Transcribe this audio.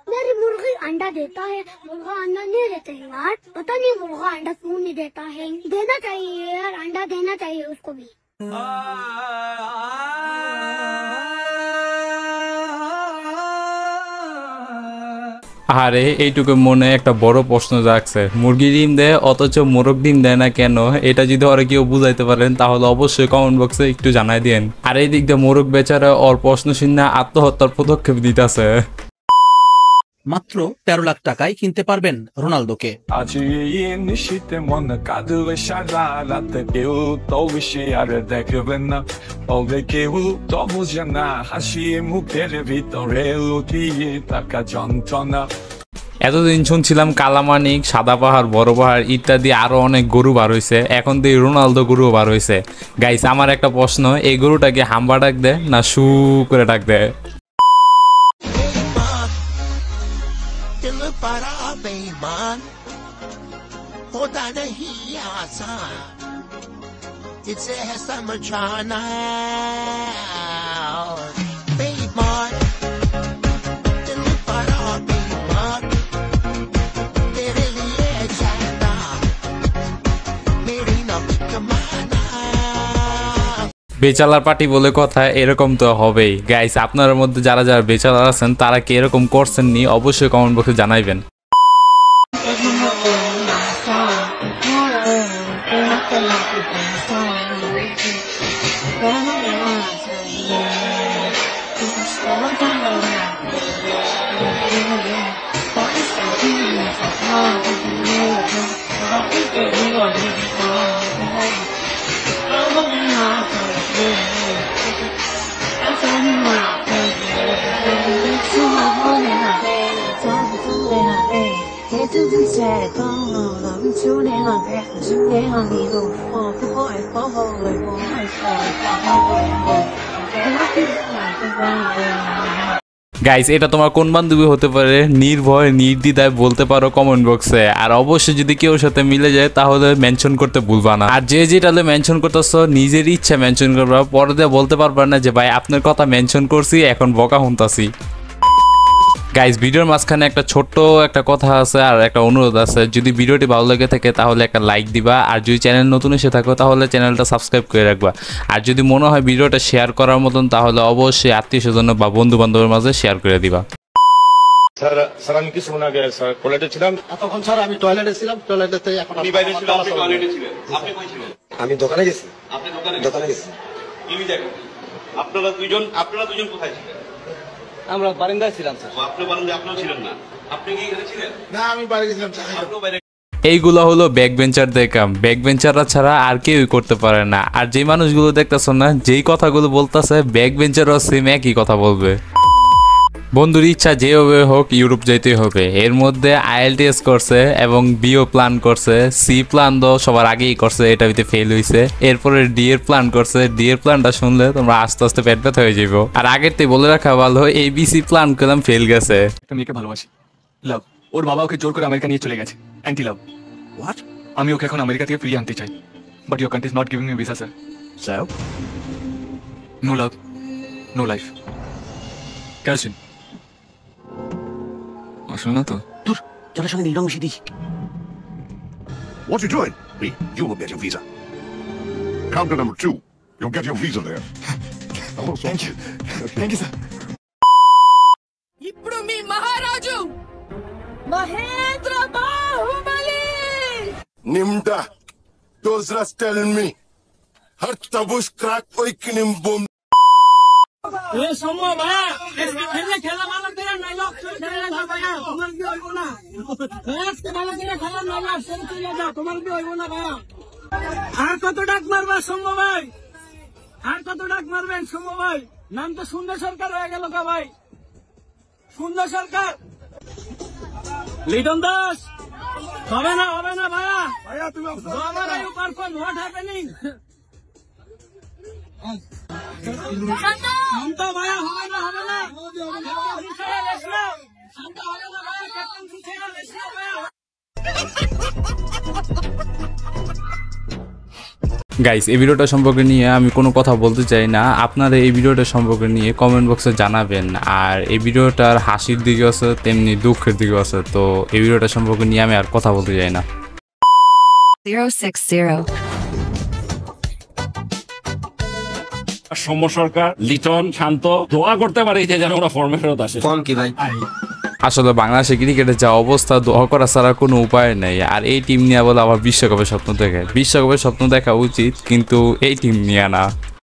मेरी मुर्गी अंडा देता है, मुर्गा अंडा नहीं देता है यार। पता नहीं मुर्गा अंडा क्यों नहीं देता है। देना चाहिए यार, अंडा देना चाहिए उसको भी। আরে এইটুকু মনে একটা বড় প্রশ্ন জাগছে, মুরগি ডিম দেয় অথচ মোরগ ডিম দেয় না কেন? এটা যদি ওরা কেউ বুঝাইতে পারেন তাহলে অবশ্যই কমেন্ট বক্সে একটু জানাই দেন। আর এই দিক দিয়ে মোরগ বেচারা ওর প্রশ্ন শুনে আত্মহত্যার পদক্ষেপ দিতেছে। মাত্র 13 লাখ টাকায় কিনতে পারবেন রোনালদোকে। এতদিন শুনছিলাম কালামানিক, সাদা পাহাড়, বড় পাহাড় ইত্যাদি আরো অনেক গরু বার হয়েছে, এখন তো এই রোনালদো গরু বার হয়েছে। গাইস আমার একটা প্রশ্ন, এই গরুটাকে হাম্বা ডাক দেয় না শু করে ডাক দেয়? বেচালার পার্টি বলে কথা, এরকম তো হবেই। গাইস আপনার মধ্যে যারা যারা বেচালার আছেন তারা কি এরকম করছেন নি? অবশ্যই কমেন্ট বক্সে জানাইবেন। গাইস এটা তোমার কোন বান্ধবী হতে পারে? নির্ভয় নির্দ্বিধায় বলতে পারো কমেন্ট বক্সে। আর অবশ্যই যদি কেউ সাথে মিলে যায় তাহলে মেনশন করতে ভুলবা না। আর যে যেটালে মেনশন করতেছ নিজের ইচ্ছা মেনশন করবা, পরে দিয়ে বলতে পারবা না যে ভাই আপনার কথা মেনশন করছি এখন বকা শুনতাছি। গাইস ভিডিওর মাঝখানে একটা ছোট্ট একটা কথা আছে আর একটা অনুরোধ আছে, যদি ভিডিওটি ভালো লেগে থাকে তাহলে একটা লাইক দিবা, আর যদি চ্যানেল নতুন এসে থাকো তাহলে চ্যানেলটা সাবস্ক্রাইব করে রাখবা। আর যদি মনে হয় ভিডিওটা শেয়ার করার মতন তাহলে অবশ্যই আত্মীয় স্বজন বা বন্ধু বান্ধবের মাঝে শেয়ার করে দিবা। স্যার স্যার আমি কিছু মনে আগে স্যার টয়লেটে ছিলাম, তখন স্যার আমি টয়লেটে ছিলাম, টয়লেটে থেকে এখন আপনি বাইরে ছিলেন, আপনি টয়লেটে ছিলেন, আপনি কই ছিলেন? আমি দোকানে গেছি। আপনি দোকানে গেছি। টিভি দেখেন। আপনারা দুজন কোথায় ছিলেন? আমরা বারান্দায় ছিলাম স্যার। আপনি বারান্দায় আপনিও ছিলেন না? আপনি কি এখানে ছিলেন? না আমি বাইরে গেছিলাম। আপনিও বাইরে। এইগুলো হলো ব্যাক বেঞ্চারদের কাম, ব্যাক বেঞ্চাররা ছাড়া আর কেউই করতে পারে না। আর যে মানুষগুলো দেখতেছো না, যেই কথাগুলো বলতেছে ব্যাক বেঞ্চারও সেম একই কথা বলবে। বন্ধুর ইচ্ছা যেভাবে হোক ইউরোপ যাইতে হবে, এর মধ্যে IELTS করছে এবং বিও প্ল্যান করছে, সি প্ল্যান তো সবার আগেই করছে, এটা হইতে ফেল হয়েছে। এরপরে ডি এর প্ল্যান করছে, ডি এর প্ল্যানটা শুনলে তোমরা আস্তে আস্তে পেট ব্যথা হয়ে যাবো। আর আগের থেকে বলে রাখা ভালো, ABC প্ল্যান করলাম ফেল গেছে। একটা মেয়েকে ভালোবাসি, লাভ। ওর বাবা ওকে জোর করে আমেরিকা নিয়ে চলে গেছে, অ্যান্টি লাভ। হোয়াট? আমি ওকে এখন আমেরিকা থেকে ফিরিয়ে আনতে চাই, but your country is not giving me visa sir. Sir no love no life. ক্যালসিন আসলে না তো দূর চলের সঙ্গে নীলরং মিশিয়ে দিস। What you doing? Me, you will get your visa. Counter number 2. You'll get your visa there. Thank you. Thank you, sir. ఇప్పుడు మీ మహారాజు Mahindra Baahubali. Nimda. Those rats tell me. Harta bush crack oikinim boom. এ সম্ভব ভাই খেলা খেলা ভালো করে নাইলো খেলা না ভাই তোমার কি হইব না আজকে ভালো করে খেলা নাইলো শুরু করে দাও তোমার কি হইব না ভাই আর কত ডাক মারবা সম্ভব ভাই আর কত ডাক মারবেন সম্ভব ভাই নাম তো সুন্দর সরকার হয়ে গেল কা ভাই সুন্দর সরকার লিটন দাস হবে না ভাইয়া ভাইয়া তুমি আমার আই পারফর্ম হোয়াট হ্যাপেনিং শান্ত ভাইয়া হবে না শান্ত হবে না ভাইয়া ক্যাপ্টেন সুচেরা ভাইয়া। গাইস এই ভিডিওটা সম্পর্কে নিয়ে আমি কোনো কথা বলতে চাই না, আপনারা এই ভিডিওটা সম্পর্কে নিয়ে কমেন্ট বক্সে জানাবেন। আর এই ভিডিওটার হাসির দিকে আছে তেমনি দুঃখের দিকে আছে, তো এই ভিডিওটা সম্পর্কে নিয়ে আমি আর কথা বলতে চাই না। 060 সৌম্য সরকার, লিটন, শান্ত দোয়া করতে পারি যে যেন ওরা ফর্মে ফেরত আসে। ফর্ম কি ভাই? আসলে বাংলাদেশে ক্রিকেটের যা অবস্থা, দোয়া করা ছাড়া কোনো উপায় নেই। আর এই টিম নিয়ে বলে আবার বিশ্বকাপের স্বপ্ন দেখা উচিত, কিন্তু এই টিম নিয়ে না।